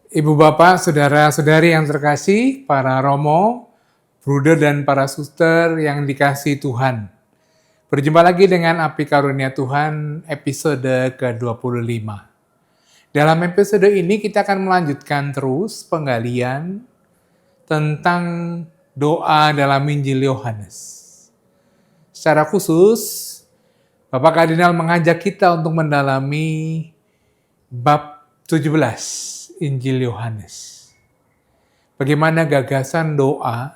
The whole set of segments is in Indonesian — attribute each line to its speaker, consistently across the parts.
Speaker 1: Ibu bapak, saudara-saudari yang terkasih, para romo, bruder dan para suster yang dikasihi Tuhan. Berjumpa lagi dengan Api Karunia Tuhan episode ke-25. Dalam episode ini kita akan melanjutkan terus penggalian tentang doa dalam Injil Yohanes. Secara khusus, Bapak Kardinal mengajak kita untuk mendalami bab 17 Injil Yohanes. Bagaimana gagasan doa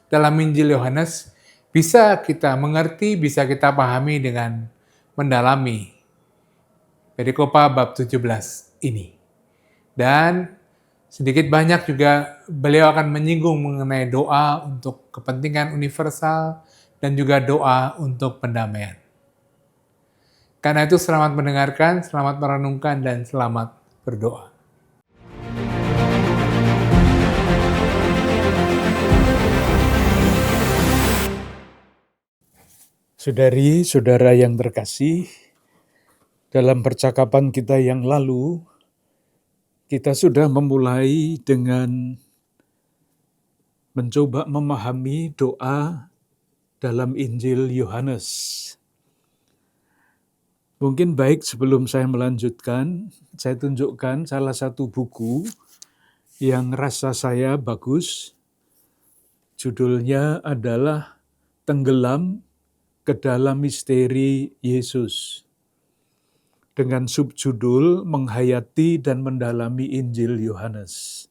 Speaker 1: dalam Injil Yohanes bisa kita mengerti, bisa kita pahami dengan mendalami perikopa bab 17 ini. Dan sedikit banyak juga beliau akan menyinggung mengenai doa untuk kepentingan universal dan juga doa untuk pendamaian. Karena itu selamat mendengarkan, selamat merenungkan, dan selamat berdoa.
Speaker 2: Saudari-saudara yang terkasih, dalam percakapan kita yang lalu, kita sudah memulai dengan mencoba memahami doa dalam Injil Yohanes. Mungkin baik sebelum saya melanjutkan, saya tunjukkan salah satu buku yang rasa saya bagus. Judulnya adalah Tenggelam ke dalam Misteri Yesus, dengan subjudul Menghayati dan Mendalami Injil Yohanes.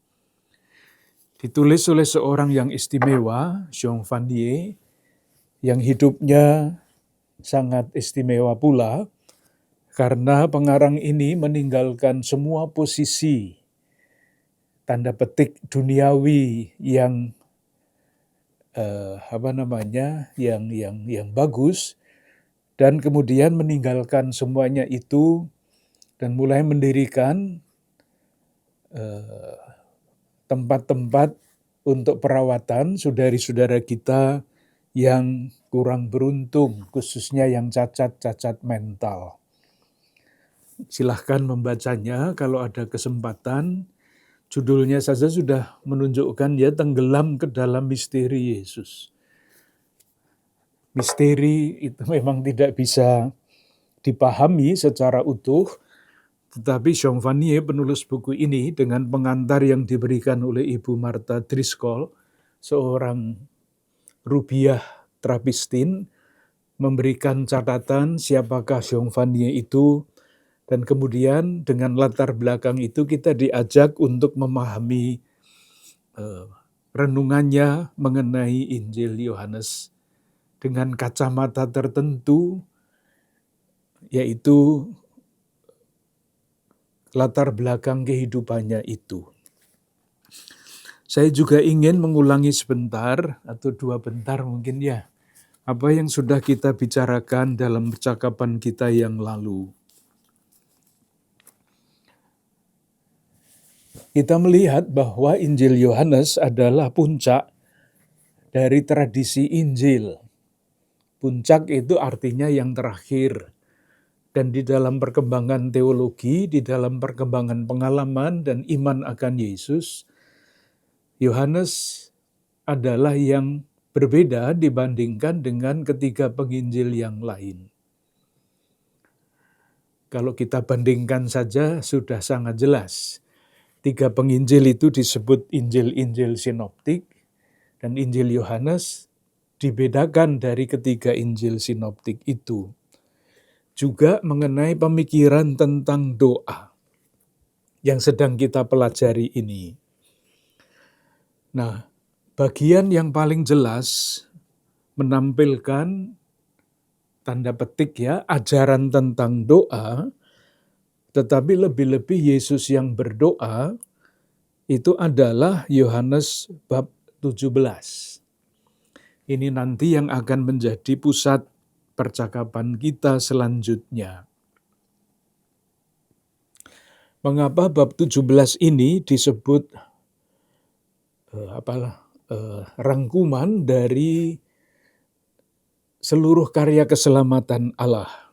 Speaker 2: Ditulis oleh seorang yang istimewa, Jean Vanier, yang hidupnya sangat istimewa pula, karena pengarang ini meninggalkan semua posisi, tanda petik duniawi yang yang bagus, dan kemudian meninggalkan semuanya itu dan mulai mendirikan tempat-tempat untuk perawatan saudari-saudara kita yang kurang beruntung, khususnya yang cacat mental. Silahkan membacanya kalau ada kesempatan. Judulnya saja sudah menunjukkan ya, tenggelam ke dalam misteri Yesus. Misteri itu memang tidak bisa dipahami secara utuh, tetapi Jean Vanier, penulis buku ini, dengan pengantar yang diberikan oleh Ibu Martha Driscoll, seorang rubiah Trapistin, memberikan catatan siapakah Jean Vanier itu, dan kemudian dengan latar belakang itu kita diajak untuk memahami renungannya mengenai Injil Yohanes dengan kacamata tertentu, yaitu latar belakang kehidupannya itu. Saya juga ingin mengulangi sebentar, atau dua bentar mungkin ya, apa yang sudah kita bicarakan dalam percakapan kita yang lalu. Kita melihat bahwa Injil Yohanes adalah puncak dari tradisi Injil. Puncak itu artinya yang terakhir. Dan di dalam perkembangan teologi, di dalam perkembangan pengalaman dan iman akan Yesus, Yohanes adalah yang berbeda dibandingkan dengan ketiga penginjil yang lain. Kalau kita bandingkan saja sudah sangat jelas. Tiga penginjil itu disebut Injil-Injil sinoptik, dan Injil Yohanes dibedakan dari ketiga Injil sinoptik itu. Juga mengenai pemikiran tentang doa yang sedang kita pelajari ini. Nah, bagian yang paling jelas menampilkan tanda petik ya, ajaran tentang doa, tetapi lebih-lebih Yesus yang berdoa, itu adalah Yohanes bab 17. Ini nanti yang akan menjadi pusat percakapan kita selanjutnya. Mengapa bab 17 ini disebut rangkuman dari seluruh karya keselamatan Allah?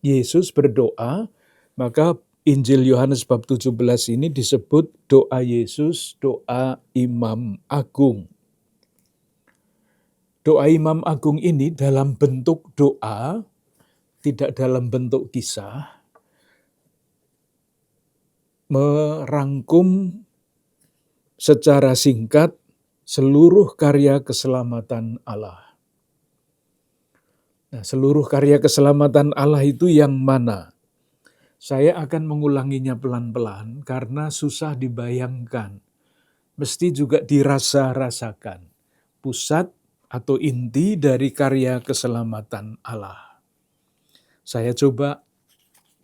Speaker 2: Yesus berdoa, maka Injil Yohanes bab 17 ini disebut doa Yesus, doa Imam Agung. Doa Imam Agung ini dalam bentuk doa, tidak dalam bentuk kisah, merangkum secara singkat seluruh karya keselamatan Allah. Nah, seluruh karya keselamatan Allah itu yang mana? Saya akan mengulanginya pelan-pelan karena susah dibayangkan. Mesti juga dirasa-rasakan. Pusat atau inti dari karya keselamatan Allah. Saya coba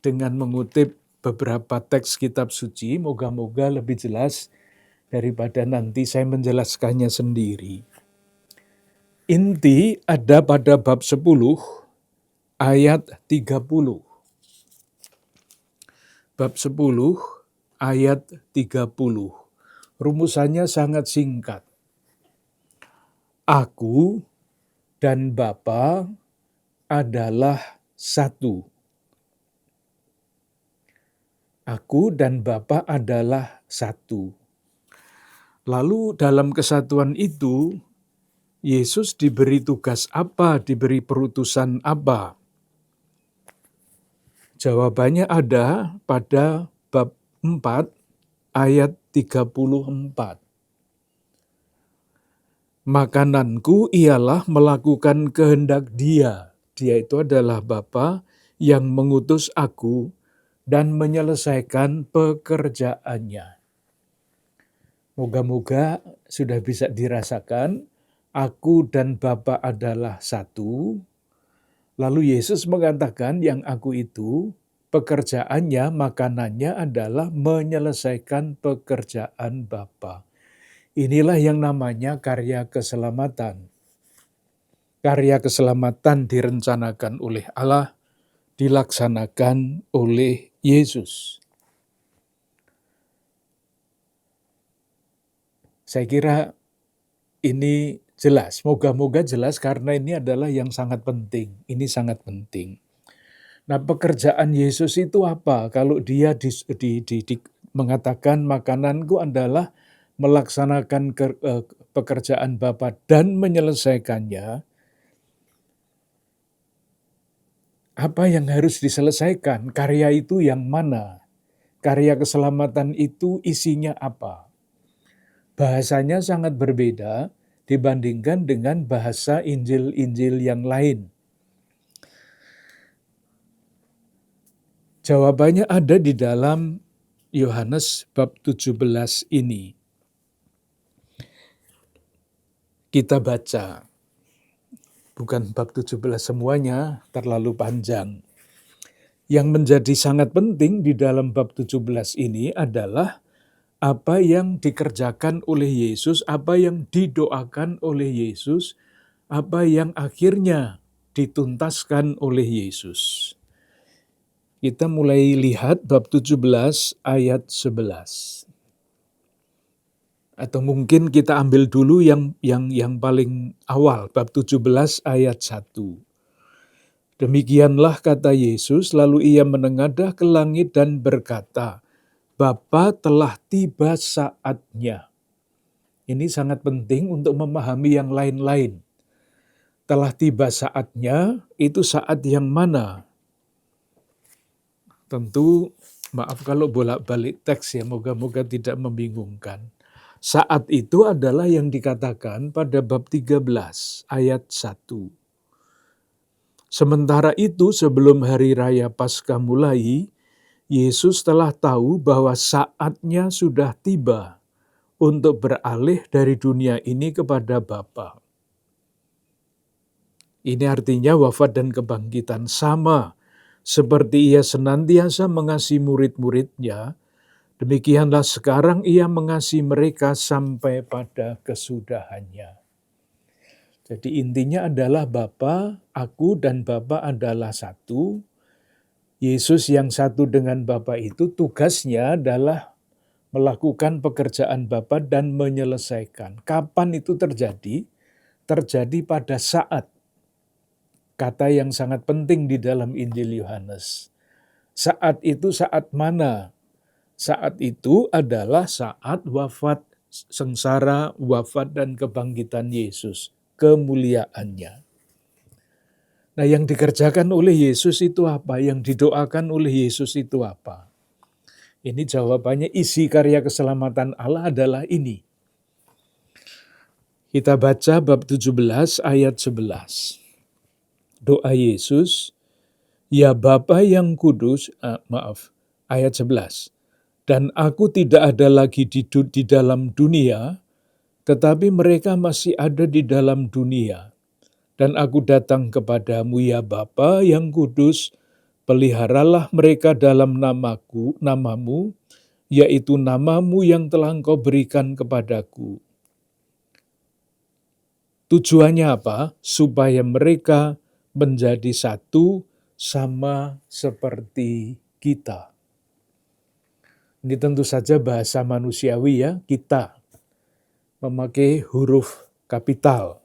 Speaker 2: dengan mengutip beberapa teks kitab suci, moga-moga lebih jelas daripada nanti saya menjelaskannya sendiri. Inti ada pada bab 10 ayat 30. Bab 10 ayat 30. Rumusannya sangat singkat. Aku dan Bapa adalah satu. Aku dan Bapa adalah satu. Lalu dalam kesatuan itu, Yesus diberi tugas apa, diberi perutusan apa? Jawabannya ada pada bab 4 ayat 34. Makananku ialah melakukan kehendak Dia. Dia itu adalah Bapa yang mengutus aku dan menyelesaikan pekerjaannya. Moga-moga sudah bisa dirasakan, aku dan Bapa adalah satu. Lalu Yesus mengatakan yang aku itu, pekerjaannya, makanannya adalah menyelesaikan pekerjaan Bapa. Inilah yang namanya karya keselamatan. Karya keselamatan direncanakan oleh Allah, dilaksanakan oleh Yesus. Saya kira ini jelas, moga-moga jelas karena ini adalah yang sangat penting. Ini sangat penting. Nah, pekerjaan Yesus itu apa? Kalau dia mengatakan makananku adalah melaksanakan pekerjaan Bapa dan menyelesaikannya, apa yang harus diselesaikan? Karya itu yang mana? Karya keselamatan itu isinya apa? Bahasanya sangat berbeda dibandingkan dengan bahasa Injil-Injil yang lain. Jawabannya ada di dalam Yohanes bab 17 ini. Kita baca, bukan bab 17 semuanya, terlalu panjang. Yang menjadi sangat penting di dalam bab 17 ini adalah apa yang dikerjakan oleh Yesus, apa yang didoakan oleh Yesus, apa yang akhirnya dituntaskan oleh Yesus. Kita mulai lihat bab 17 ayat 11. Atau mungkin kita ambil dulu yang paling awal, bab 17 ayat 1. Demikianlah kata Yesus, lalu ia menengadah ke langit dan berkata, Bapa, telah tiba saatnya. Ini sangat penting untuk memahami yang lain-lain. Telah tiba saatnya, itu saat yang mana? Tentu, maaf kalau bolak-balik teks ya, moga-moga tidak membingungkan. Saat itu adalah yang dikatakan pada bab 13 ayat 1. Sementara itu sebelum hari raya Paskah mulai, Yesus telah tahu bahwa saatnya sudah tiba untuk beralih dari dunia ini kepada Bapa. Ini artinya wafat dan kebangkitan sama seperti ia senantiasa mengasihi murid-muridnya, demikianlah sekarang ia mengasihi mereka sampai pada kesudahannya. Jadi intinya adalah Bapa, aku dan Bapa adalah satu. Yesus yang satu dengan Bapa itu tugasnya adalah melakukan pekerjaan Bapa dan menyelesaikan. Kapan itu terjadi? Terjadi pada saat. Kata yang sangat penting di dalam Injil Yohanes. Saat itu saat mana? Saat itu adalah saat wafat sengsara, wafat dan kebangkitan Yesus, kemuliaannya. Nah, yang dikerjakan oleh Yesus itu apa? Yang didoakan oleh Yesus itu apa? Ini jawabannya, isi karya keselamatan Allah adalah ini. Kita baca bab 17 ayat 11. Doa Yesus, "Ya Bapa yang kudus," ayat 11. "Dan aku tidak ada lagi di dalam dunia, tetapi mereka masih ada di dalam dunia. Dan aku datang kepadamu, ya Bapa yang kudus, peliharalah mereka dalam namamu, yaitu namamu yang telah Engkau berikan kepadaku." Tujuannya apa? Supaya mereka menjadi satu sama seperti kita. Ini tentu saja bahasa manusiawi ya, kita memakai huruf kapital.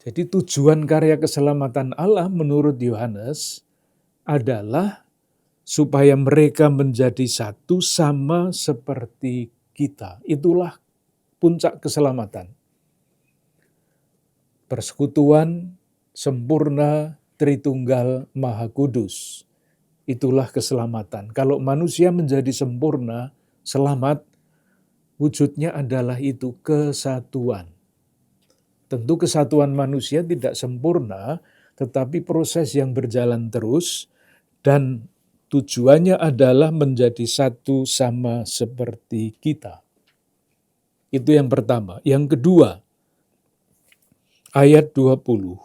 Speaker 2: Jadi tujuan karya keselamatan Allah menurut Yohanes adalah supaya mereka menjadi satu sama seperti kita. Itulah puncak keselamatan. Persekutuan sempurna Tritunggal Maha Kudus. Itulah keselamatan. Kalau manusia menjadi sempurna, selamat, wujudnya adalah itu, kesatuan. Tentu kesatuan manusia tidak sempurna, tetapi proses yang berjalan terus, dan tujuannya adalah menjadi satu sama seperti kita. Itu yang pertama. Yang kedua, ayat 20.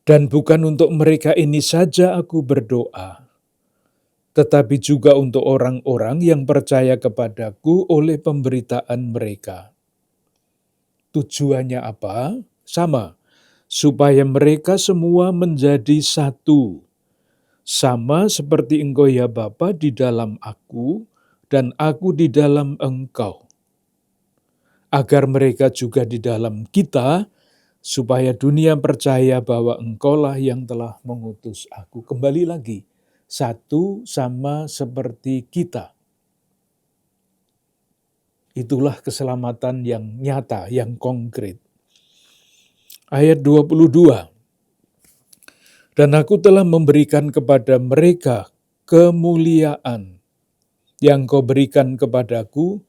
Speaker 2: "Dan bukan untuk mereka ini saja aku berdoa, tetapi juga untuk orang-orang yang percaya kepadaku oleh pemberitaan mereka." Tujuannya apa? Sama, supaya mereka semua menjadi satu, sama seperti Engkau ya Bapa di dalam aku, dan aku di dalam Engkau, agar mereka juga di dalam kita, supaya dunia percaya bahwa Engkaulah yang telah mengutus aku. Kembali lagi, satu sama seperti kita. Itulah keselamatan yang nyata, yang konkret. Ayat 22. "Dan aku telah memberikan kepada mereka kemuliaan yang Kau berikan kepadaku,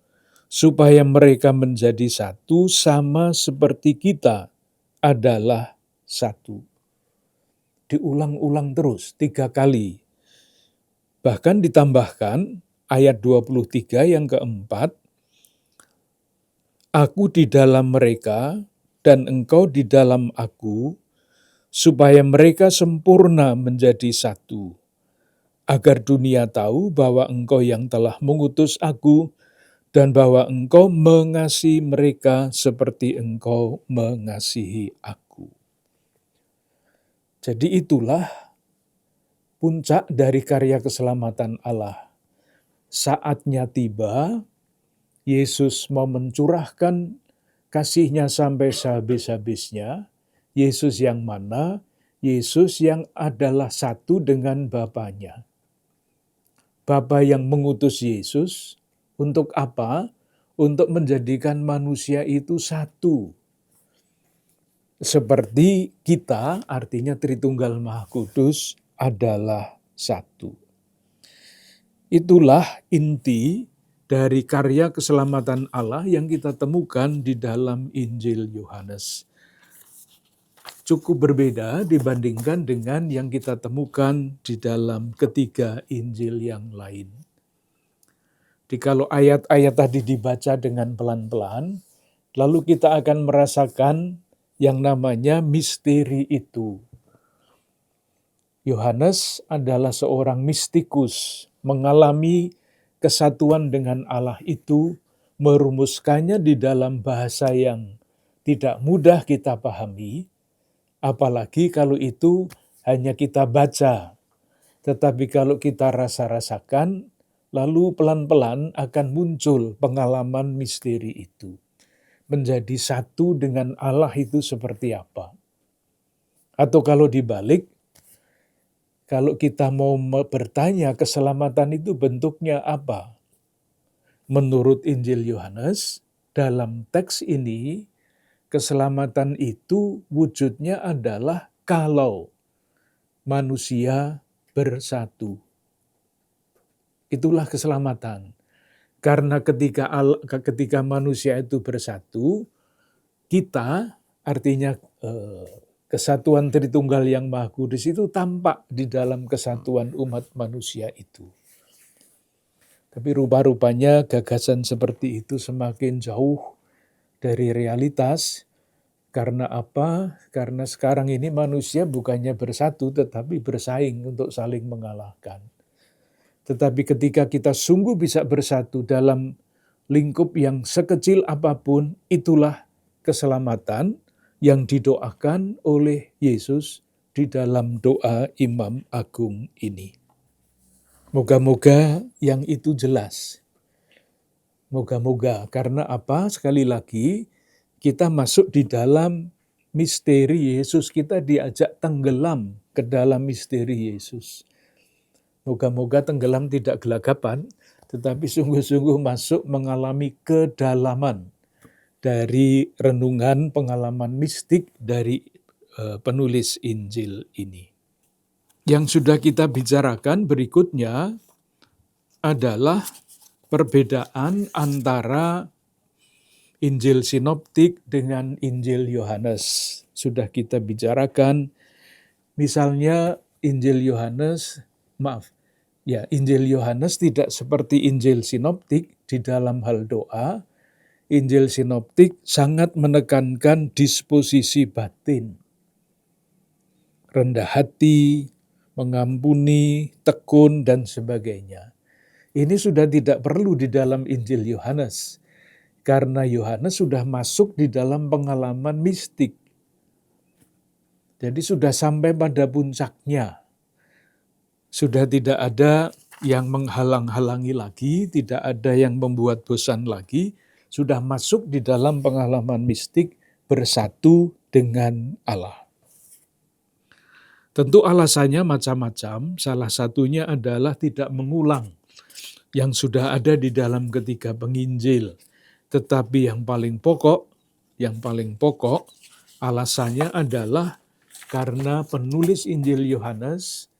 Speaker 2: supaya mereka menjadi satu sama seperti kita adalah satu." Diulang-ulang terus 3 kali. Bahkan ditambahkan ayat 23 yang keempat, "Aku di dalam mereka dan Engkau di dalam aku, supaya mereka sempurna menjadi satu, agar dunia tahu bahwa Engkau yang telah mengutus aku, dan bahwa Engkau mengasihi mereka seperti Engkau mengasihi aku." Jadi itulah puncak dari karya keselamatan Allah. Saatnya tiba, Yesus mau mencurahkan kasih-Nya sampai sehabis-habisnya. Yesus yang mana? Yesus yang adalah satu dengan Bapa-Nya. Bapa yang mengutus Yesus untuk apa? Untuk menjadikan manusia itu satu. Seperti kita, artinya Tritunggal Maha Kudus, adalah satu. Itulah inti dari karya keselamatan Allah yang kita temukan di dalam Injil Yohanes. Cukup berbeda dibandingkan dengan yang kita temukan di dalam ketiga Injil yang lain. Jadi kalau ayat-ayat tadi dibaca dengan pelan-pelan, lalu kita akan merasakan yang namanya misteri itu. Yohanes adalah seorang mistikus, mengalami kesatuan dengan Allah itu, merumuskannya di dalam bahasa yang tidak mudah kita pahami, apalagi kalau itu hanya kita baca. Tetapi kalau kita rasa-rasakan, lalu pelan-pelan akan muncul pengalaman misteri itu. Menjadi satu dengan Allah itu seperti apa? Atau kalau dibalik, Kalau kita mau bertanya keselamatan itu bentuknya apa? Menurut Injil Yohanes, dalam teks ini, keselamatan itu wujudnya adalah kalau manusia bersatu. Itulah keselamatan. Karena ketika manusia itu bersatu, kita, artinya kesatuan Tritunggal yang Maha Kudus itu tampak di dalam kesatuan umat manusia itu. Tapi rupa-rupanya gagasan seperti itu semakin jauh dari realitas. Karena apa? Karena sekarang ini manusia bukannya bersatu, tetapi bersaing untuk saling mengalahkan. Tetapi ketika kita sungguh bisa bersatu dalam lingkup yang sekecil apapun, itulah keselamatan yang didoakan oleh Yesus di dalam doa Imam Agung ini. Moga-moga yang itu jelas. Moga-moga, karena apa? Sekali lagi, kita masuk di dalam misteri Yesus, kita diajak tenggelam ke dalam misteri Yesus. Moga-moga tenggelam tidak gelagapan, tetapi sungguh-sungguh masuk mengalami kedalaman dari renungan pengalaman mistik dari penulis Injil ini. Yang sudah kita bicarakan berikutnya adalah perbedaan antara Injil Sinoptik dengan Injil Yohanes. Sudah kita bicarakan, misalnya Injil Yohanes tidak seperti Injil Sinoptik di dalam hal doa. Injil Sinoptik sangat menekankan disposisi batin, rendah hati, mengampuni, tekun, dan sebagainya. Ini sudah tidak perlu di dalam Injil Yohanes, karena Yohanes sudah masuk di dalam pengalaman mistik. Jadi sudah sampai pada puncaknya. Sudah tidak ada yang menghalang-halangi lagi, tidak ada yang membuat bosan lagi, sudah masuk di dalam pengalaman mistik bersatu dengan Allah. Tentu alasannya macam-macam, salah satunya adalah tidak mengulang yang sudah ada di dalam ketiga penginjil. Tetapi yang paling pokok alasannya adalah karena penulis Injil Yohanes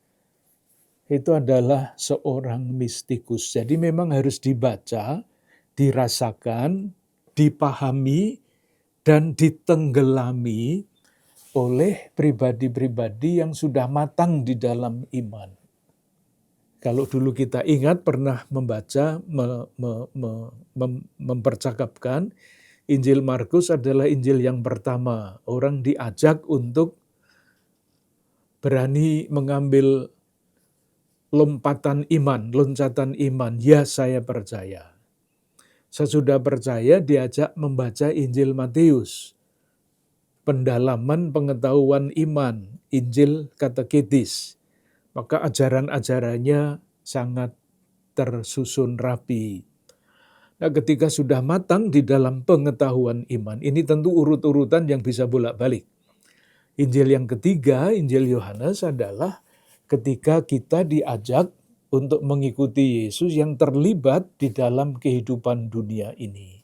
Speaker 2: itu adalah seorang mistikus. Jadi memang harus dibaca, dirasakan, dipahami, dan ditenggelami oleh pribadi-pribadi yang sudah matang di dalam iman. Kalau dulu kita ingat pernah membaca, mempercakapkan, Injil Markus adalah Injil yang pertama. Orang diajak untuk berani mengambil loncatan iman, ya saya percaya. Sesudah percaya diajak membaca Injil Matius, pendalaman pengetahuan iman, Injil kateketis. Maka ajaran-ajarannya sangat tersusun rapi. Nah, ketika sudah matang di dalam pengetahuan iman, ini tentu urut-urutan yang bisa bolak-balik. Injil yang ketiga, Injil Yohanes adalah ketika kita diajak untuk mengikuti Yesus yang terlibat di dalam kehidupan dunia ini.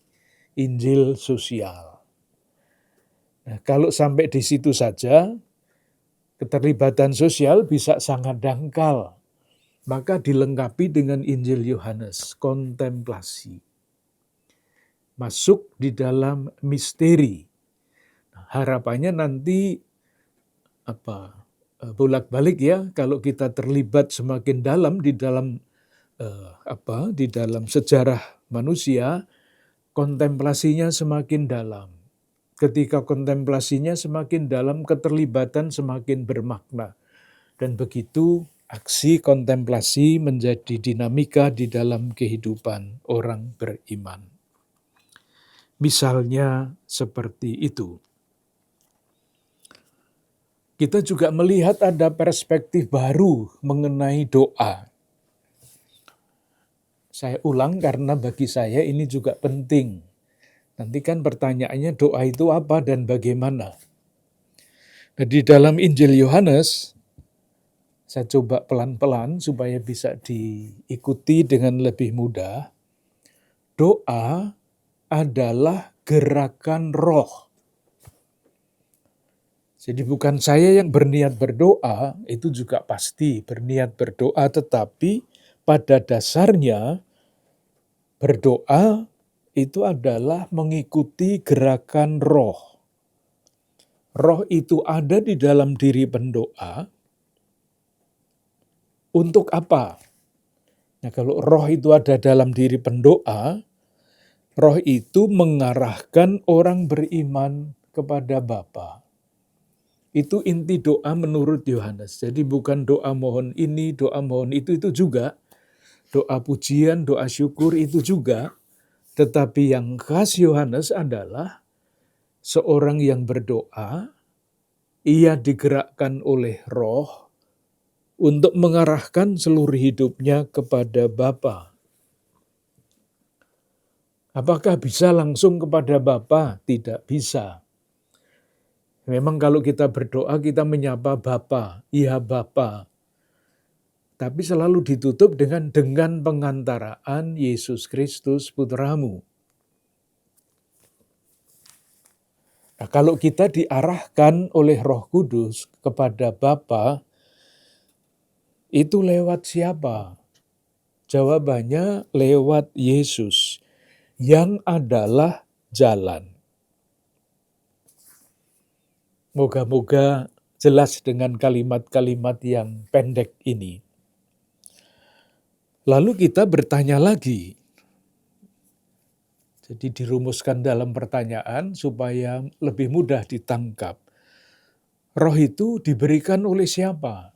Speaker 2: Injil sosial. Nah, kalau sampai di situ saja, keterlibatan sosial bisa sangat dangkal. Maka dilengkapi dengan Injil Yohanes, kontemplasi. Masuk di dalam misteri. Nah, harapannya nanti bolak-balik ya, kalau kita terlibat semakin dalam di dalam sejarah manusia, kontemplasinya semakin dalam. Ketika kontemplasinya semakin dalam, keterlibatan semakin bermakna. Dan begitu aksi kontemplasi menjadi dinamika di dalam kehidupan orang beriman. Misalnya seperti itu. Kita juga melihat ada perspektif baru mengenai doa. Saya ulang karena bagi saya ini juga penting. Nanti kan pertanyaannya doa itu apa dan bagaimana. Nah, di dalam Injil Yohanes, Saya coba pelan-pelan supaya bisa diikuti dengan lebih mudah. Doa adalah gerakan roh. Jadi bukan saya yang berniat berdoa, itu juga pasti berniat berdoa, tetapi pada dasarnya berdoa itu adalah mengikuti gerakan roh. Roh itu ada di dalam diri pendoa. Untuk apa? Nah, kalau roh itu ada dalam diri pendoa, roh itu mengarahkan orang beriman kepada Bapa. Itu inti doa menurut Yohanes. Jadi bukan doa mohon ini, doa mohon itu juga. Doa pujian, doa syukur itu juga. Tetapi yang khas Yohanes adalah seorang yang berdoa, ia digerakkan oleh roh untuk mengarahkan seluruh hidupnya kepada Bapa. Apakah bisa langsung kepada Bapa? Tidak bisa. Memang kalau kita berdoa, kita menyapa Bapa, iya Bapa. Tapi selalu ditutup dengan pengantaraan Yesus Kristus Putramu. Nah, kalau kita diarahkan oleh Roh Kudus kepada Bapa, itu lewat siapa? Jawabannya lewat Yesus, yang adalah jalan. Moga-moga jelas dengan kalimat-kalimat yang pendek ini. Lalu kita bertanya lagi. Jadi dirumuskan dalam pertanyaan supaya lebih mudah ditangkap. Roh itu diberikan oleh siapa?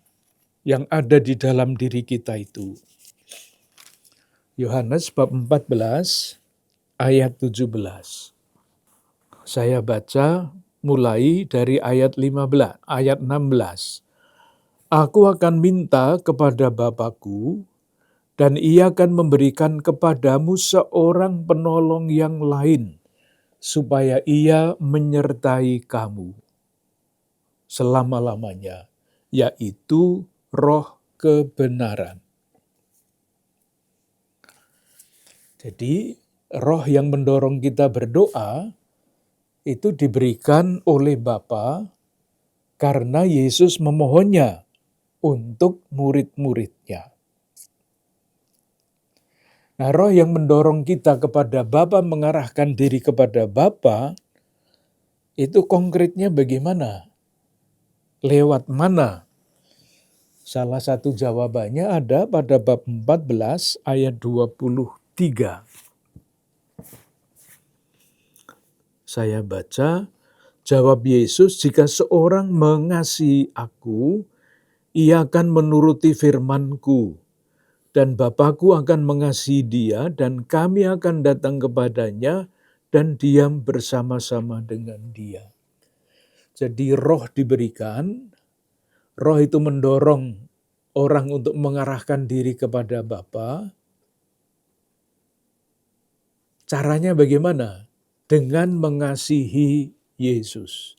Speaker 2: Yang ada di dalam diri kita itu. Yohanes bab 14 ayat 17. Saya baca mulai dari ayat 16. Aku akan minta kepada Bapakku, dan ia akan memberikan kepadamu seorang penolong yang lain, supaya ia menyertai kamu selama-lamanya, yaitu Roh kebenaran. Jadi, roh yang mendorong kita berdoa itu diberikan oleh Bapa karena Yesus memohonnya untuk murid-muridnya. Nah, roh yang mendorong kita kepada Bapa, mengarahkan diri kepada Bapa, itu konkretnya bagaimana? Lewat mana? Salah satu jawabannya ada pada bab 14 ayat 23. Saya baca, jawab Yesus, jika seorang mengasihi aku, ia akan menuruti firman-Ku, dan Bapa-Ku akan mengasihi dia, dan kami akan datang kepadanya, dan diam bersama-sama dengan dia. Jadi roh diberikan, roh itu mendorong orang untuk mengarahkan diri kepada Bapa. Caranya bagaimana? Dengan mengasihi Yesus.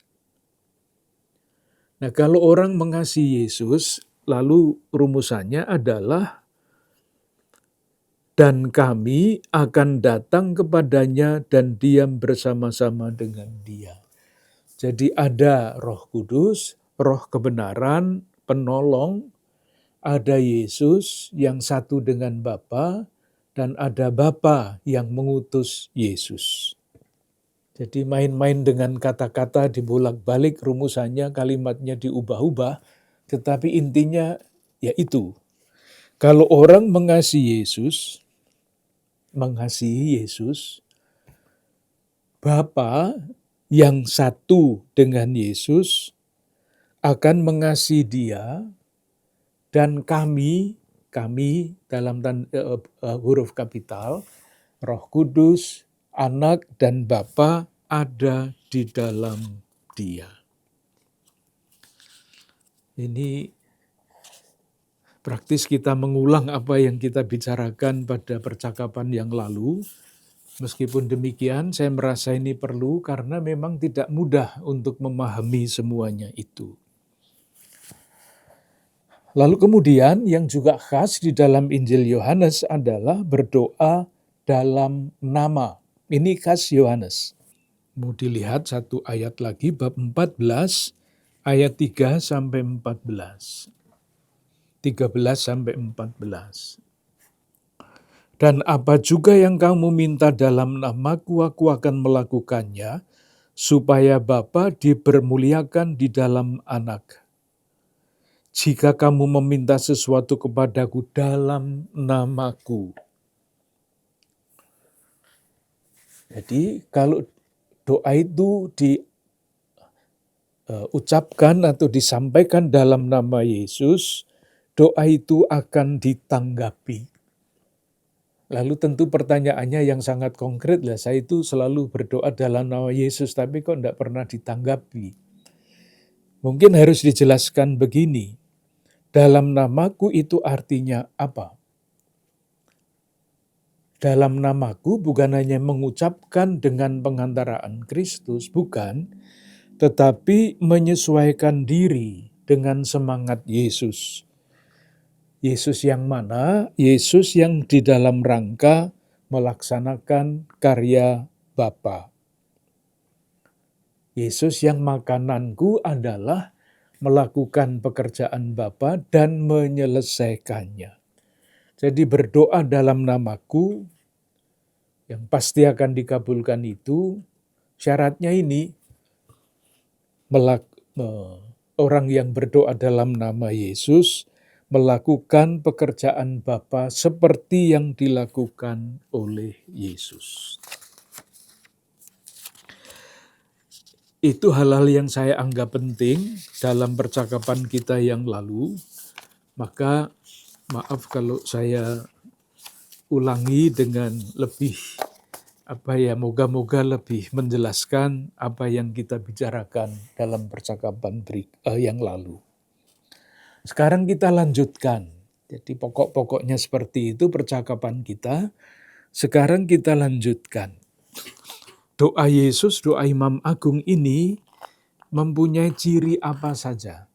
Speaker 2: Nah, kalau orang mengasihi Yesus, lalu rumusannya adalah dan kami akan datang kepadanya dan diam bersama-sama dengan dia. Jadi ada Roh Kudus, Roh kebenaran, penolong, ada Yesus yang satu dengan Bapa, dan ada Bapa yang mengutus Yesus. Jadi main-main dengan kata-kata dibolak-balik, rumusannya, kalimatnya diubah-ubah, tetapi intinya yaitu, kalau orang mengasihi Yesus, Bapa yang satu dengan Yesus akan mengasihi dia, dan kami dalam huruf kapital, Roh Kudus, Anak, dan Bapa ada di dalam dia. Ini praktis kita mengulang apa yang kita bicarakan pada percakapan yang lalu. Meskipun demikian, saya merasa ini perlu karena memang tidak mudah untuk memahami semuanya itu. Lalu kemudian yang juga khas di dalam Injil Yohanes adalah berdoa dalam nama. Ini khas Yohanes. Mau dilihat satu ayat lagi, bab 14, ayat 3 sampai 14. 13 sampai 14. Dan apa juga yang kamu minta dalam namaku, aku akan melakukannya, supaya Bapa dipermuliakan di dalam Anak. Jika kamu meminta sesuatu kepadaku dalam namaku. Jadi kalau doa itu diucapkan atau disampaikan dalam nama Yesus, doa itu akan ditanggapi. Lalu tentu pertanyaannya yang sangat konkret lah, saya itu selalu berdoa dalam nama Yesus, tapi kok tidak pernah ditanggapi. Mungkin harus dijelaskan begini, dalam namaku itu artinya apa? Dalam namaku bukan hanya mengucapkan dengan pengantaraan Kristus, bukan, tetapi menyesuaikan diri dengan semangat Yesus. Yesus yang mana? Yesus yang di dalam rangka melaksanakan karya Bapa. Yesus yang makananku adalah melakukan pekerjaan Bapa dan menyelesaikannya. Jadi berdoa dalam namaku yang pasti akan dikabulkan itu, syaratnya ini, orang yang berdoa dalam nama Yesus melakukan pekerjaan Bapa seperti yang dilakukan oleh Yesus. Itu hal-hal yang saya anggap penting dalam percakapan kita yang lalu. Maka maaf kalau saya ulangi dengan lebih moga-moga lebih menjelaskan apa yang kita bicarakan dalam percakapan yang lalu. Sekarang kita lanjutkan. Jadi pokok-pokoknya seperti itu percakapan kita. Sekarang kita lanjutkan. Doa Yesus, doa Imam Agung ini mempunyai ciri apa saja?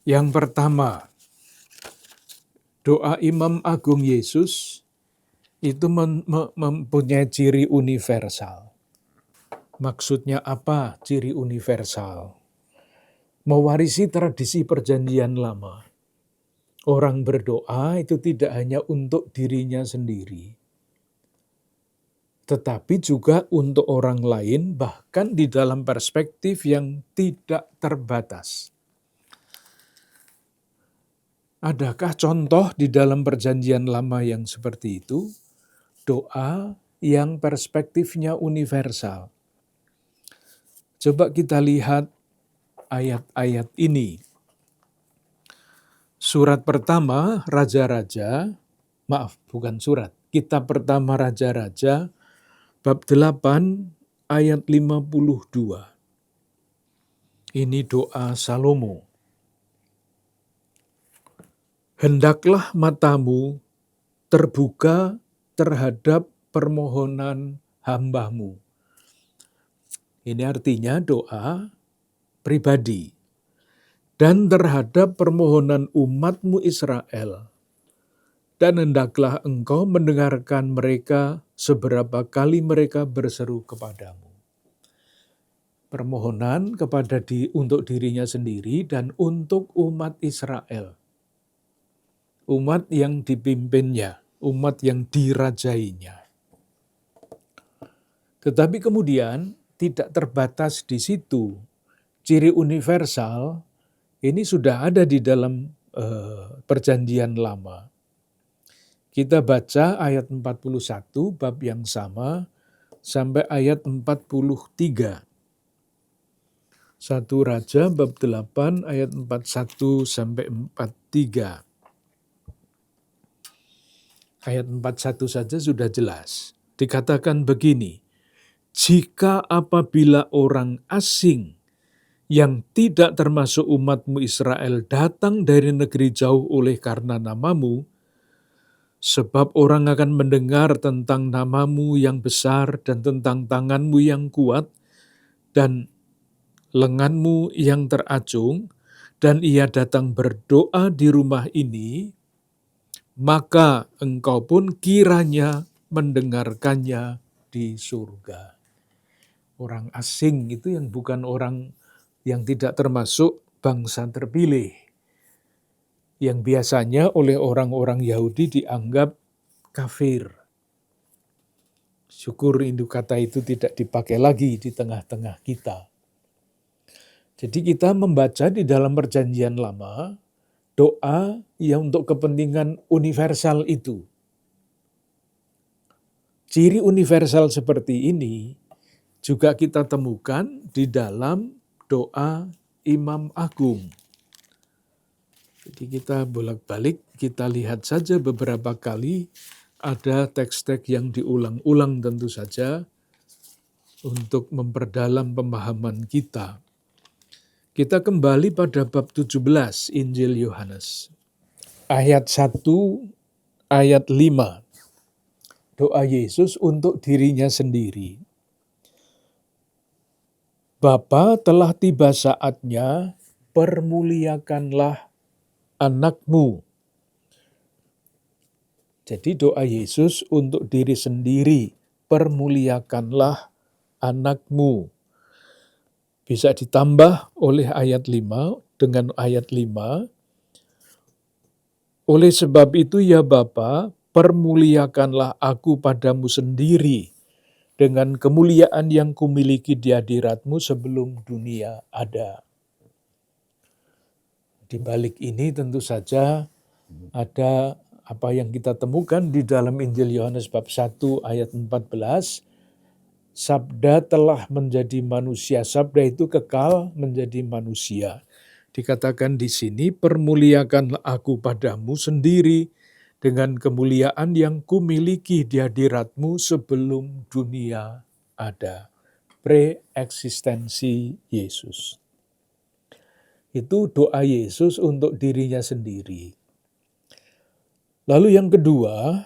Speaker 2: Yang pertama, doa Imam Agung Yesus itu mempunyai ciri universal. Maksudnya apa ciri universal? Mewarisi tradisi perjanjian lama. Orang berdoa itu tidak hanya untuk dirinya sendiri, tetapi juga untuk orang lain, bahkan di dalam perspektif yang tidak terbatas. Adakah contoh di dalam perjanjian lama yang seperti itu? Doa yang perspektifnya universal. Coba kita lihat ayat-ayat ini. Surat pertama Raja-Raja, Kitab pertama Raja-Raja, bab 8 ayat 52. Ini doa Salomo. Hendaklah matamu terbuka terhadap permohonan hamba-Mu. Ini artinya doa pribadi. Dan terhadap permohonan umat-Mu Israel. Dan hendaklah engkau mendengarkan mereka seberapa kali mereka berseru kepadamu. Permohonan untuk dirinya sendiri dan untuk umat Israel. Umat yang dipimpinnya, umat yang dirajainya. Tetapi kemudian tidak terbatas di situ. Ciri universal ini sudah ada di dalam perjanjian lama. Kita baca ayat 41, bab yang sama, sampai ayat 43. 1 Raja, bab 8, ayat 41 sampai 43. Ayat 41 saja sudah jelas. Dikatakan begini, jika apabila orang asing yang tidak termasuk umat-Mu Israel datang dari negeri jauh oleh karena nama-Mu, sebab orang akan mendengar tentang nama-Mu yang besar dan tentang tangan-Mu yang kuat dan lengan-Mu yang teracung, dan ia datang berdoa di rumah ini, maka engkau pun kiranya mendengarkannya di surga. Orang asing itu yang bukan orang yang tidak termasuk bangsa terpilih, yang biasanya oleh orang-orang Yahudi dianggap kafir. Syukur kata itu tidak dipakai lagi di tengah-tengah kita. Jadi kita membaca di dalam Perjanjian Lama, doa yang untuk kepentingan universal itu. Ciri universal seperti ini juga kita temukan di dalam doa Imam Agung. Jadi kita bolak-balik, kita lihat saja beberapa kali ada teks-teks yang diulang-ulang tentu saja untuk memperdalam pemahaman kita. Kita kembali pada bab 17 Injil Yohanes. Ayat 1, ayat 5. Doa Yesus untuk dirinya sendiri. Bapa, telah tiba saatnya, permuliakanlah anakmu. Jadi doa Yesus untuk diri sendiri, permuliakanlah anakmu. Bisa ditambah oleh ayat 5 dengan ayat 5. Oleh sebab itu ya Bapa, permuliakanlah aku padamu sendiri dengan kemuliaan yang kumiliki di hadiratmu sebelum dunia ada. Di balik ini tentu saja ada apa yang kita temukan di dalam Injil Yohanes bab 1 ayat 14. Sabda telah menjadi manusia. Sabda itu kekal menjadi manusia. Dikatakan di sini, permuliakanlah aku padamu sendiri dengan kemuliaan yang kumiliki di hadiratmu sebelum dunia ada. Pre-eksistensi Yesus. Itu doa Yesus untuk dirinya sendiri. Lalu yang kedua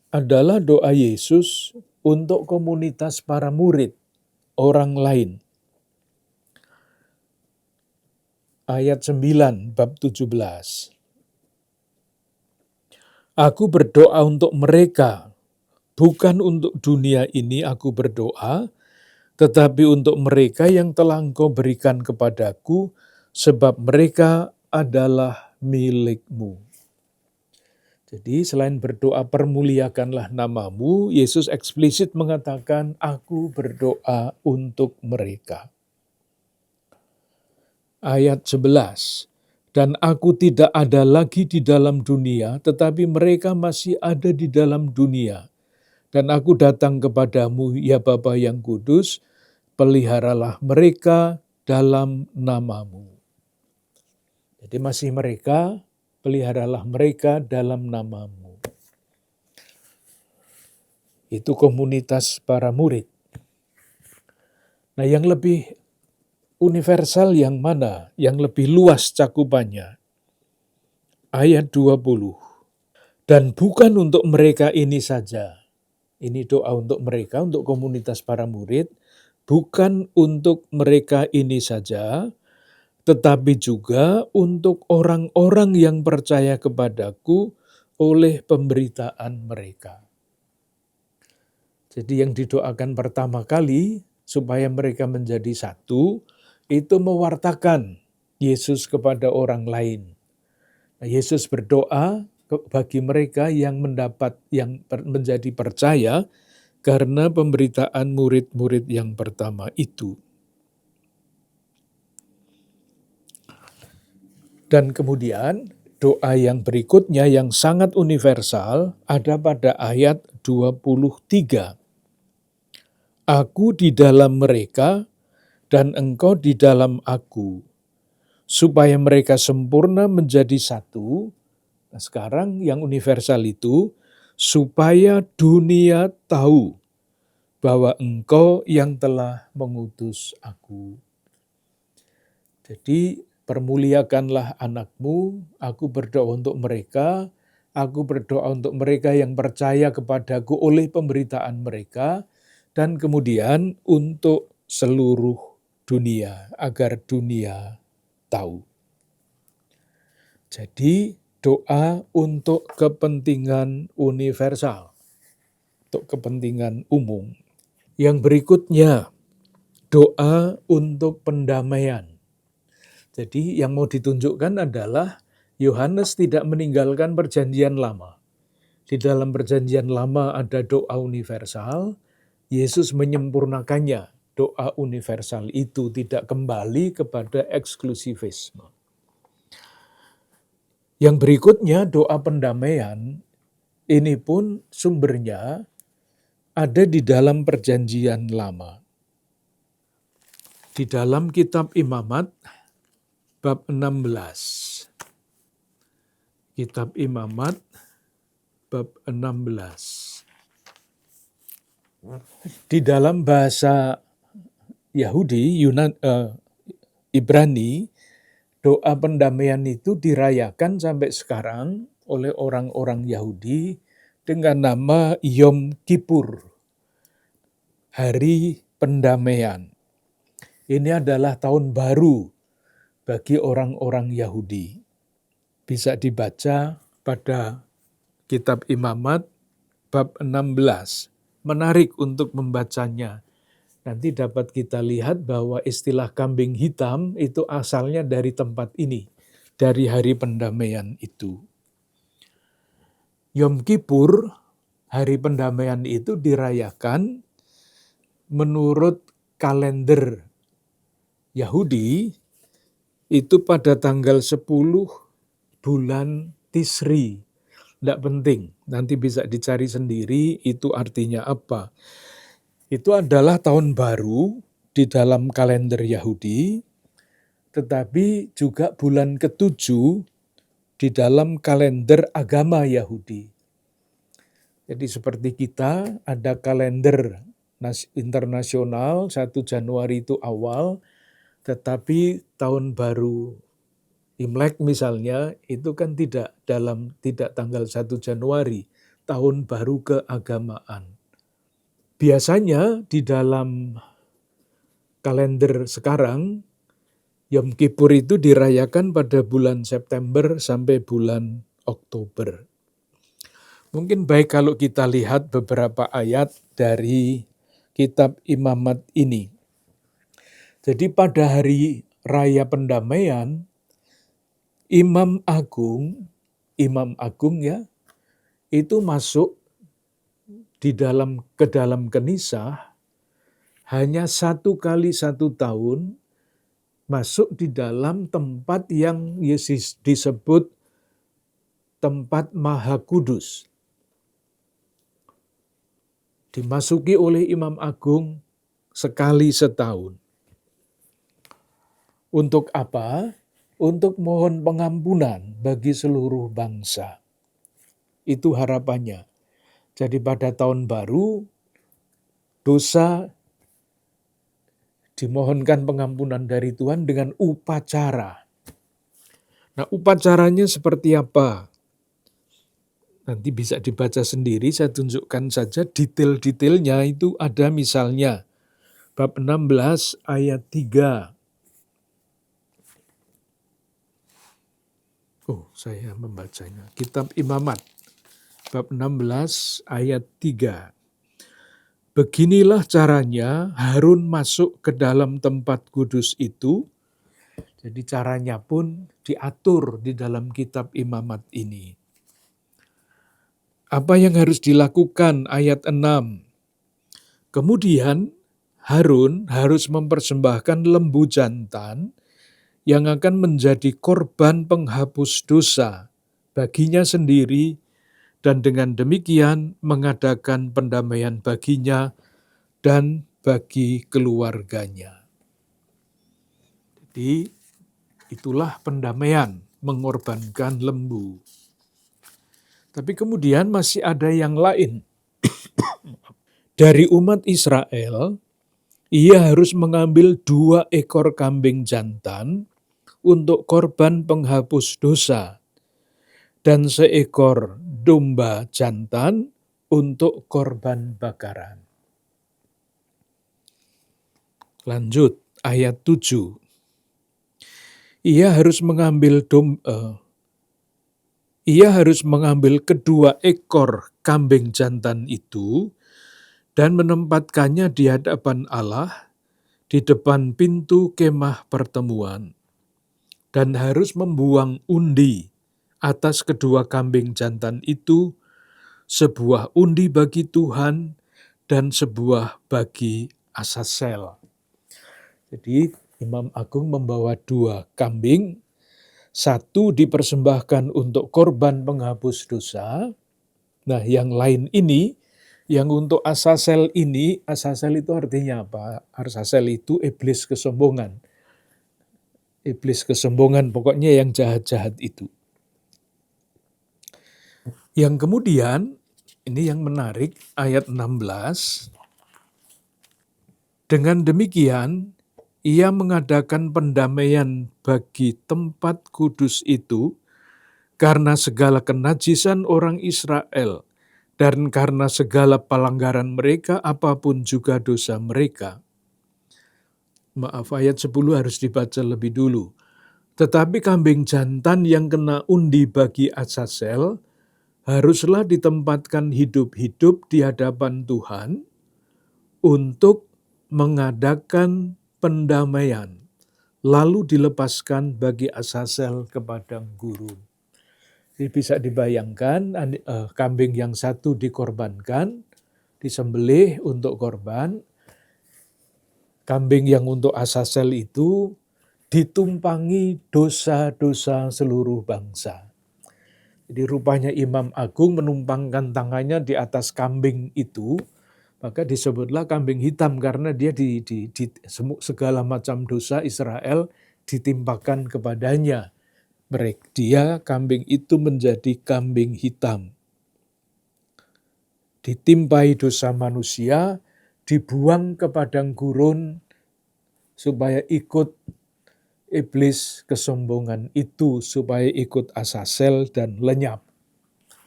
Speaker 2: adalah doa Yesus untuk komunitas para murid, orang lain. Ayat 9, bab 17. Aku berdoa untuk mereka, bukan untuk dunia ini aku berdoa, tetapi untuk mereka yang telah Engkau berikan kepadaku, sebab mereka adalah milik-Mu. Jadi selain berdoa permuliakanlah namamu, Yesus eksplisit mengatakan, aku berdoa untuk mereka. Ayat 11, dan aku tidak ada lagi di dalam dunia, tetapi mereka masih ada di dalam dunia. Dan aku datang kepadamu, ya Bapa yang kudus, peliharalah mereka dalam namamu. Jadi masih mereka, peliharalah mereka dalam namamu. Itu komunitas para murid. Nah, yang lebih universal yang mana? Yang lebih luas cakupannya? Ayat 20. Dan bukan untuk mereka ini saja. Ini doa untuk mereka, untuk komunitas para murid. Bukan untuk mereka ini saja, tetapi juga untuk orang-orang yang percaya kepadaku oleh pemberitaan mereka. Jadi yang didoakan pertama kali supaya mereka menjadi satu, itu mewartakan Yesus kepada orang lain. Nah, Yesus berdoa bagi mereka yang menjadi percaya karena pemberitaan murid-murid yang pertama itu. Dan kemudian doa yang berikutnya yang sangat universal ada pada ayat 23. Aku di dalam mereka dan engkau di dalam aku, supaya mereka sempurna menjadi satu. Nah, sekarang yang universal itu, supaya dunia tahu bahwa engkau yang telah mengutus aku. Jadi, permuliakanlah anakmu, aku berdoa untuk mereka, aku berdoa untuk mereka yang percaya kepadaku oleh pemberitaan mereka, dan kemudian untuk seluruh dunia, agar dunia tahu. Jadi doa untuk kepentingan universal, untuk kepentingan umum. Yang berikutnya, doa untuk pendamaian. Jadi yang mau ditunjukkan adalah Yohanes tidak meninggalkan perjanjian lama. Di dalam perjanjian lama ada doa universal, Yesus menyempurnakannya. Doa universal itu tidak kembali kepada eksklusivisme. Yang berikutnya doa pendamaian, ini pun sumbernya ada di dalam perjanjian lama. Di dalam kitab Imamat bab 16. Kitab Imamat bab 16. Di dalam bahasa Yahudi, Ibrani, doa pendamaian itu dirayakan sampai sekarang oleh orang-orang Yahudi dengan nama Yom Kippur, Hari Pendamaian. Ini adalah tahun baru bagi orang-orang Yahudi. Bisa dibaca pada kitab Imamat bab 16. Menarik untuk membacanya. Nanti dapat kita lihat bahwa istilah kambing hitam itu asalnya dari tempat ini, dari hari pendamaian itu. Yom Kippur, hari pendamaian itu dirayakan menurut kalender Yahudi itu pada tanggal 10 bulan Tisri. Tidak penting, nanti bisa dicari sendiri itu artinya apa. Itu adalah tahun baru di dalam kalender Yahudi, tetapi juga bulan ke-7 di dalam kalender agama Yahudi. Jadi seperti kita ada kalender internasional 1 Januari itu awal, tetapi tahun baru Imlek misalnya itu kan tidak tanggal 1 Januari, tahun baru keagamaan. Biasanya di dalam kalender sekarang, Yom Kippur itu dirayakan pada bulan September sampai bulan Oktober. Mungkin baik kalau kita lihat beberapa ayat dari kitab Imamat ini. Jadi pada hari raya pendamaian, Imam Agung ya, itu masuk ke dalam kenisah hanya 1 kali 1 tahun masuk di dalam tempat yang Yesus disebut tempat Maha Kudus. Dimasuki oleh Imam Agung sekali setahun. Untuk apa? Untuk mohon pengampunan bagi seluruh bangsa. Itu harapannya. Jadi pada tahun baru, dosa dimohonkan pengampunan dari Tuhan dengan upacara. Nah, upacaranya seperti apa? Nanti bisa dibaca sendiri, saya tunjukkan saja detail-detailnya itu ada misalnya. Bab 16 ayat 3. Saya membacanya. Kitab Imamat, bab 16 ayat 3. Beginilah caranya Harun masuk ke dalam tempat kudus itu. Jadi caranya pun diatur di dalam kitab Imamat ini. Apa yang harus dilakukan? Ayat 6. Kemudian Harun harus mempersembahkan lembu jantan yang akan menjadi korban penghapus dosa baginya sendiri, dan dengan demikian mengadakan pendamaian baginya dan bagi keluarganya. Jadi itulah pendamaian, mengorbankan lembu. Tapi kemudian masih ada yang lain. Dari umat Israel, ia harus mengambil 2 ekor kambing jantan untuk korban penghapus dosa, dan 1 ekor domba jantan untuk korban bakaran. Lanjut, ayat 7. Ia harus mengambil ia harus mengambil kedua ekor kambing jantan itu dan menempatkannya di hadapan Allah di depan pintu kemah pertemuan, dan harus membuang undi atas kedua kambing jantan itu, sebuah undi bagi Tuhan dan sebuah bagi Asasel. Jadi Imam Agung membawa dua kambing, satu dipersembahkan untuk korban penghapus dosa. Nah, yang lain ini, yang untuk Asasel ini, Asasel itu artinya apa? Asasel itu iblis kesombongan. Iblis kesombongan, pokoknya yang jahat-jahat itu. Yang kemudian, ini yang menarik, ayat 16. Dengan demikian, ia mengadakan pendamaian bagi tempat kudus itu karena segala kenajisan orang Israel dan karena segala pelanggaran mereka, apapun juga dosa mereka. Maaf, ayat 10 harus dibaca lebih dulu. Tetapi kambing jantan yang kena undi bagi Asasel haruslah ditempatkan hidup-hidup di hadapan Tuhan untuk mengadakan pendamaian, lalu dilepaskan bagi Asasel ke padang gurun. Jadi bisa dibayangkan, kambing yang satu dikorbankan, disembelih untuk korban. Kambing yang untuk Asasel itu ditumpangi dosa-dosa seluruh bangsa. Jadi rupanya Imam Agung menumpangkan tangannya di atas kambing itu, maka disebutlah kambing hitam karena dia segala macam dosa Israel ditimpakan kepadanya. Dia, kambing itu menjadi kambing hitam. Ditimpai dosa manusia, dibuang ke padang gurun supaya ikut iblis kesombongan itu, supaya ikut Asasel dan lenyap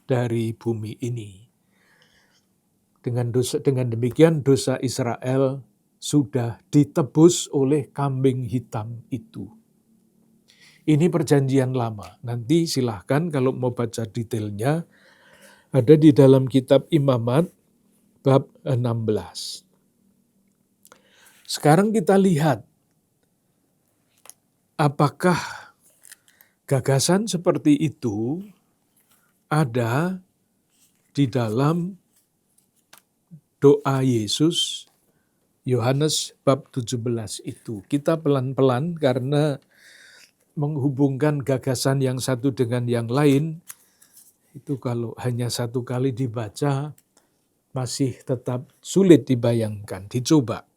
Speaker 2: dari bumi ini. Dengan demikian dosa Israel sudah ditebus oleh kambing hitam itu. Ini perjanjian lama. Nanti silahkan kalau mau baca detailnya, ada di dalam kitab Imamat bab 16. Sekarang kita lihat apakah gagasan seperti itu ada di dalam doa Yesus Yohanes bab 17 itu. Kita pelan-pelan karena menghubungkan gagasan yang satu dengan yang lain, itu kalau hanya satu kali dibaca masih tetap sulit dibayangkan. Dicoba.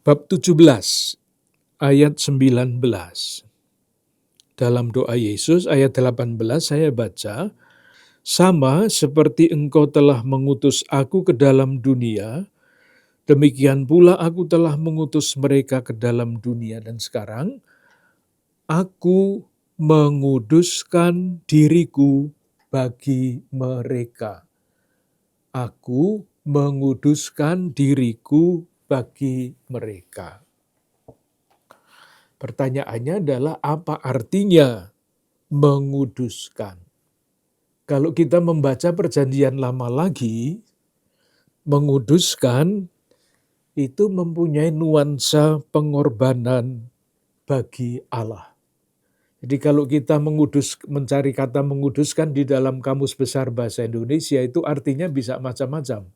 Speaker 2: Bab 17 ayat 19. Dalam doa Yesus ayat 18 saya baca, sama seperti engkau telah mengutus aku ke dalam dunia, demikian pula aku telah mengutus mereka ke dalam dunia. Dan sekarang, aku menguduskan diriku bagi mereka. Aku menguduskan diriku bagi mereka. Pertanyaannya adalah apa artinya menguduskan? Kalau kita membaca perjanjian lama lagi, menguduskan itu mempunyai nuansa pengorbanan bagi Allah. Jadi kalau kita mencari kata menguduskan di dalam Kamus Besar Bahasa Indonesia itu artinya bisa macam-macam.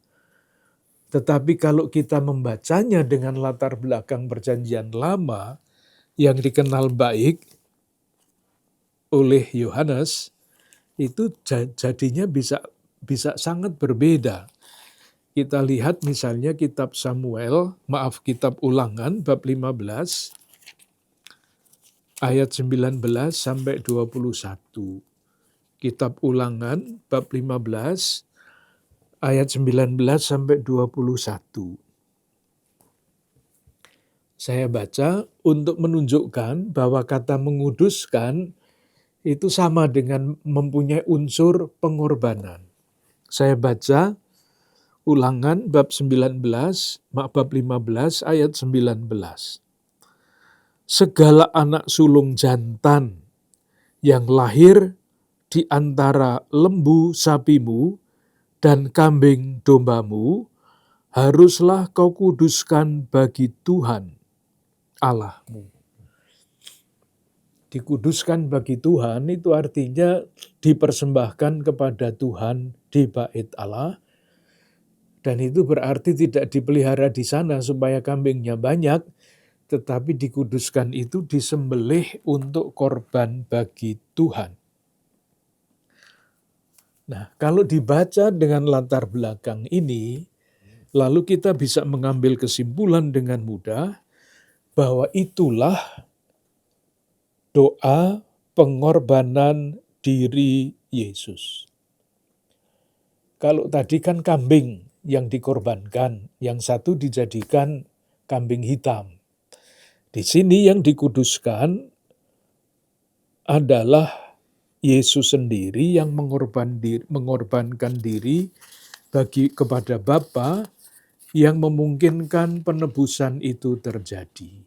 Speaker 2: Tetapi kalau kita membacanya dengan latar belakang perjanjian lama yang dikenal baik oleh Yohanes, itu jadinya bisa sangat berbeda. Kita lihat misalnya kitab kitab Ulangan bab 15 ayat 19 sampai 21. Kitab Ulangan bab 15 ayat 19 sampai 21. Saya baca untuk menunjukkan bahwa kata menguduskan itu sama dengan mempunyai unsur pengorbanan. Saya baca Ulangan bab 15 ayat 19. Segala anak sulung jantan yang lahir di antara lembu sapimu dan kambing dombamu, haruslah kau kuduskan bagi Tuhan Allahmu. Dikuduskan bagi Tuhan itu artinya dipersembahkan kepada Tuhan di bait Allah. Dan itu berarti tidak dipelihara di sana supaya kambingnya banyak, tetapi dikuduskan itu disembelih untuk korban bagi Tuhan. Nah, kalau dibaca dengan latar belakang ini, lalu kita bisa mengambil kesimpulan dengan mudah bahwa itulah doa pengorbanan diri Yesus. Kalau tadi kan kambing yang dikorbankan, yang satu dijadikan kambing hitam. Di sini yang dikuduskan adalah Yesus sendiri yang mengorbankan diri kepada Bapa yang memungkinkan penebusan itu terjadi.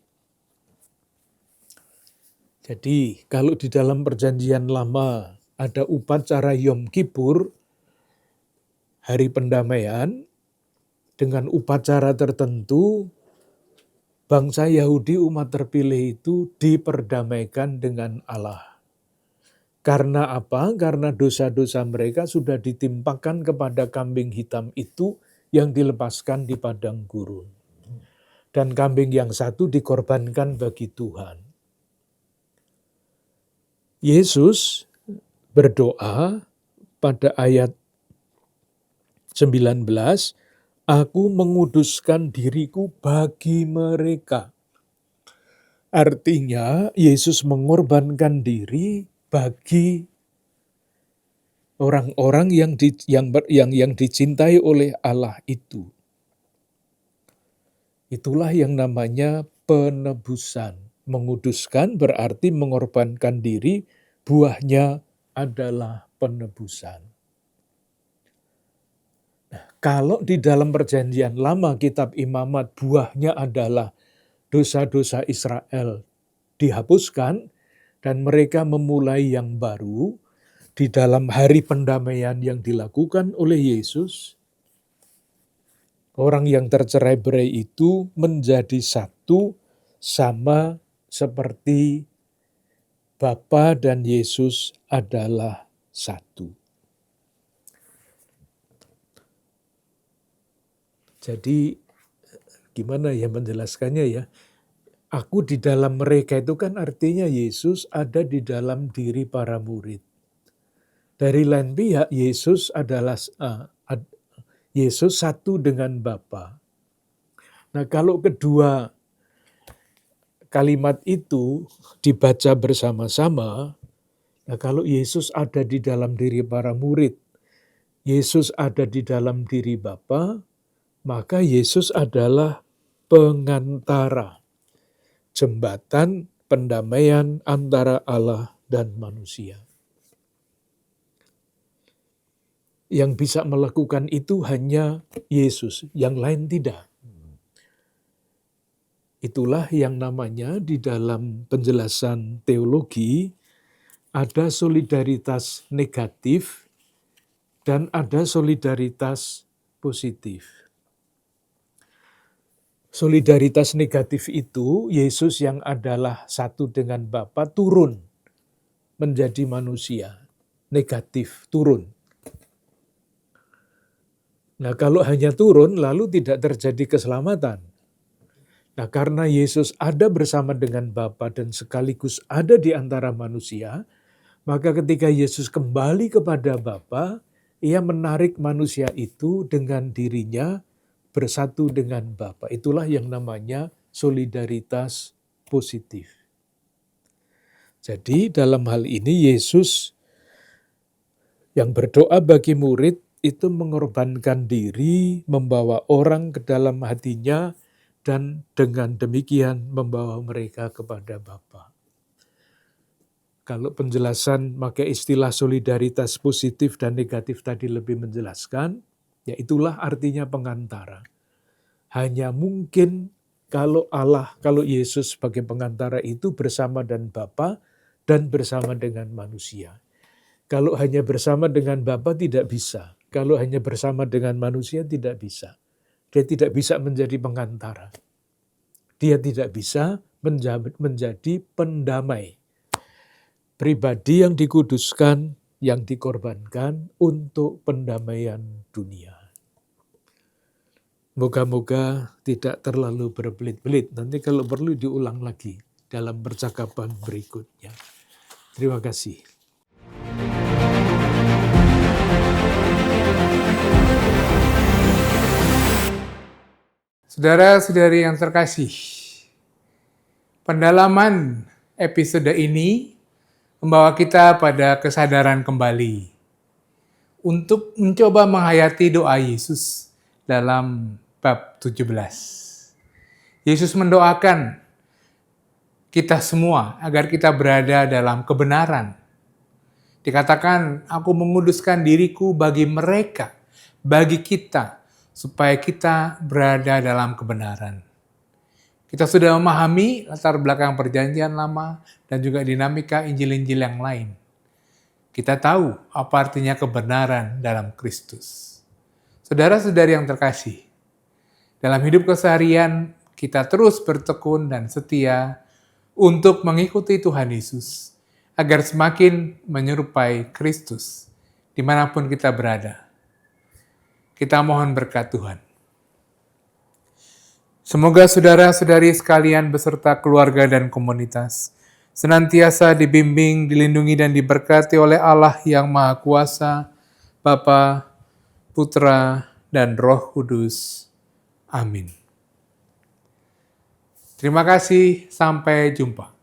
Speaker 2: Jadi kalau di dalam perjanjian lama ada upacara Yom Kippur, hari pendamaian, dengan upacara tertentu, bangsa Yahudi umat terpilih itu diperdamaikan dengan Allah. Karena apa? Karena dosa-dosa mereka sudah ditimpakan kepada kambing hitam itu yang dilepaskan di padang gurun. Dan kambing yang satu dikorbankan bagi Tuhan. Yesus berdoa pada ayat 19, "Aku menguduskan diriku bagi mereka." Artinya Yesus mengorbankan diri bagi orang-orang yang dicintai oleh Allah itu. Itulah yang namanya penebusan. Menguduskan berarti mengorbankan diri, buahnya adalah penebusan. Nah, kalau di dalam perjanjian lama kitab Imamat buahnya adalah dosa-dosa Israel dihapuskan dan mereka memulai yang baru di dalam hari pendamaian yang dilakukan oleh Yesus, orang yang tercerai-berai itu menjadi satu sama seperti Bapa dan Yesus adalah satu. Jadi gimana ya menjelaskannya ya? Aku di dalam mereka itu kan artinya Yesus ada di dalam diri para murid. Dari lain pihak Yesus adalah Yesus satu dengan Bapa. Nah, kalau kedua kalimat itu dibaca bersama-sama, nah kalau Yesus ada di dalam diri para murid, Yesus ada di dalam diri Bapa, maka Yesus adalah pengantara, jembatan pendamaian antara Allah dan manusia. Yang bisa melakukan itu hanya Yesus, yang lain tidak. Itulah yang namanya di dalam penjelasan teologi ada solidaritas negatif dan ada solidaritas positif. Solidaritas negatif itu Yesus yang adalah satu dengan Bapa turun menjadi manusia. Negatif, turun. Nah, kalau hanya turun lalu tidak terjadi keselamatan. Nah, karena Yesus ada bersama dengan Bapa dan sekaligus ada di antara manusia, maka ketika Yesus kembali kepada Bapa, ia menarik manusia itu dengan dirinya bersatu dengan Bapa. Itulah yang namanya solidaritas positif. Jadi dalam hal ini Yesus yang berdoa bagi murid itu mengorbankan diri, membawa orang ke dalam hatinya, dan dengan demikian membawa mereka kepada Bapa. Kalau penjelasan pakai istilah solidaritas positif dan negatif tadi lebih menjelaskan, ya itulah artinya pengantara. Hanya mungkin kalau Yesus sebagai pengantara itu bersama dan Bapa dan bersama dengan manusia. Kalau hanya bersama dengan Bapa tidak bisa. Kalau hanya bersama dengan manusia tidak bisa. Dia tidak bisa menjadi pengantara. Dia tidak bisa menjadi pendamai. Pribadi yang dikuduskan, yang dikorbankan untuk pendamaian dunia. Moga-moga tidak terlalu berbelit-belit. Nanti kalau perlu diulang lagi dalam percakapan berikutnya. Terima kasih.
Speaker 1: Saudara-saudari yang terkasih, pendalaman episode ini membawa kita pada kesadaran kembali untuk mencoba menghayati doa Yesus dalam bab 17. Yesus mendoakan kita semua agar kita berada dalam kebenaran. Dikatakan, aku menguduskan diriku bagi mereka, bagi kita, supaya kita berada dalam kebenaran. Kita sudah memahami latar belakang perjanjian lama dan juga dinamika Injil-Injil yang lain. Kita tahu apa artinya kebenaran dalam Kristus. Saudara-saudari yang terkasih, dalam hidup keseharian kita terus bertekun dan setia untuk mengikuti Tuhan Yesus agar semakin menyerupai Kristus dimanapun kita berada. Kita mohon berkat Tuhan. Semoga saudara-saudari sekalian beserta keluarga dan komunitas senantiasa dibimbing, dilindungi, dan diberkati oleh Allah yang Maha Kuasa, Bapa, Putra, dan Roh Kudus. Amin. Terima kasih, sampai jumpa.